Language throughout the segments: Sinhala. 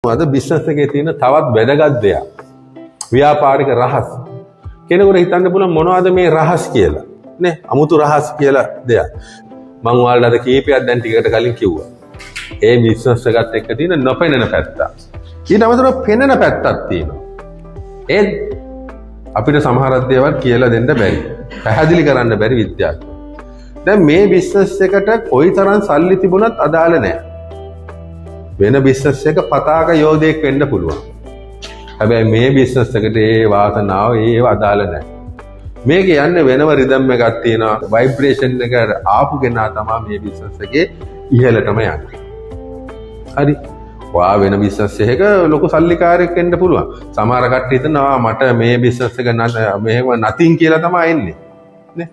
අද බිස්නස් එකේ තියෙන තවත් වැදගත් දෙයක් ව්‍යාපාරික රහස්. කෙනෙකුට හිතන්න පුළුවන් මොනවද මේ රහස් කියලා. නේ? අමුතු රහස් කියලා දෙයක්. මම ඔයාලට අද කීපයක් දැන් ටිකට කලින් කිව්වා. ඒ බිස්නස් එකත් එක්ක තියෙන නොපෙනෙන පැත්ත. ඊට අමතරව පෙනෙන පැත්තක් තියෙනවා. ඒ අපිට සමහරක් දේවල් කියලා දෙන්න බැරි. පැහැදිලි කරන්න බැරි විද්‍යාත්මක. දැන් මේ බිස්නස් එකට කොයිතරම් සල්ලි තිබුණත් අදාළ නැහැ. වෙන බිස්නස් එක පතාක යෝධයෙක් වෙන්න පුළුවන්. හැබැයි මේ බිස්නස් එකට ඒ වාසනාව ඒව අදාළ නැහැ. මේක යන්නේ වෙනම රිද්ම් එකක් තියෙනවා. ভাইබ්‍රේෂන් එක ආපු කෙනා තමයි මේ බිස්නස් එකේ ඉහළටම යන්නේ. හරි. ඔයා වෙන බිස්නස් එකක ලොකු සල්ලිකාරයෙක් වෙන්න පුළුවන්. සමහර කට්ටිය හිතනවා මට මේ බිස්නස් එක මෙහෙම නතින් කියලා තමයි එන්නේ. නේ?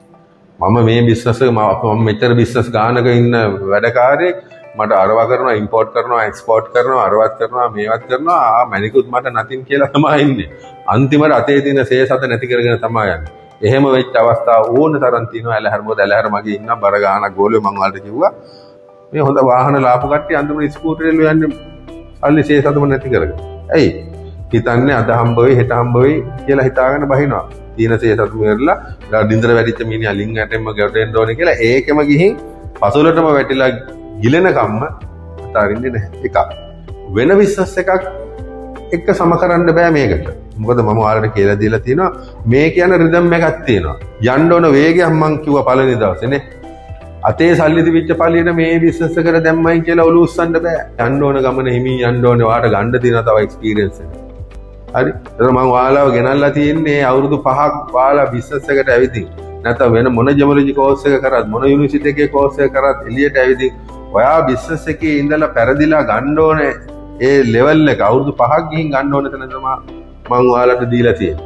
මම මේ බිස්නස් එක මම මෙච්චර බිස්නස් ගානක ඉන්න වැඩකාරයෙක් මට අරවා කරනවා ඉම්පෝර්ට් කරනවා එක්ස්පෝර්ට් කරනවා අරවත් කරනවා මේවත් කරනවා මැනිකුත් මට නතින් කියලා තමයි ඉන්නේ. අන්තිමට අතේ තියෙන සේසත නැති කරගෙන තමයි යන්නේ. එහෙම වෙච්ච අවස්ථා ඕන තරම් තියෙනවා. ඇලහැර මගේ ඉන්න බර ගානක් ගෝලියෝ මම ඔයාලට කිව්වා. මේ හොඳ වාහන ලාපු කට්ටිය අන්තිමට ස්කූටරේලු යන්නේ අල්ලි සේසතම නැති කරගෙන. ඇයි? හිතන්නේ අද හම්බ වෙයි හෙට හම්බ වෙයි කියලා හිතාගෙන බහිනවා. තීන සේසතු මෙරලා ඩින්දර වැඩිච්ච මිනිහා ලින් ඇටෙම්ම ගැටෙන්න ඕනේ කියලා ඒකෙම ගිහින් පසුලටම වැටිලා ගිලෙන කම්ම අතාරින්නේ නැහැ. එකක්. වෙන බිස්නස් එකක් එක්ක සම කරන්න බෑ මේකට. මොකද මම ඔයාලට කියලා දීලා තියෙනවා මේ කියන රිද්ම් එකක් තියෙනවා. යන්න ඕන වේගයක් මං කිව්වා පළවෙනි දවසේ නේ. අතේ සල්ලි තිබිච්ච පළියට මේ බිස්නස් එකට දැම්මයි කියලා ඔලු උස්සන්න බෑ. යන්න ඕන ගමන හිමි යන්න ඕනේ. ඔයාලට ගන්න තියෙනවා තව එක්ස්පීරියන්ස් එක. හරි. ඒතර මම ඔයාලව ගෙනල්ලා තියෙන්නේ අවුරුදු 5ක් ඔයාලා බිස්නස් එකට ඇවිදින්. නැත්නම් වෙන මොන ජෙමොලොජි කෝස් එක කරත් මොන යුනිවර්සිටි එකේ කෝස් එක කරත් එළියට ඇවිදින් ඔයා බිස්නස් එකේ ඉඳලා පෙරදිලා ගන්න ඕනේ ඒ ලෙවල් එක අවුරුදු 5ක් ගිහින් ගන්න ඕනේ තැන තමයි මම ඔයාලට දීලා තියෙන්නේ.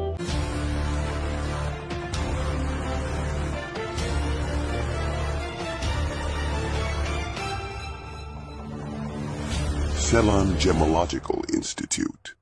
Ceylon Gemological Institute.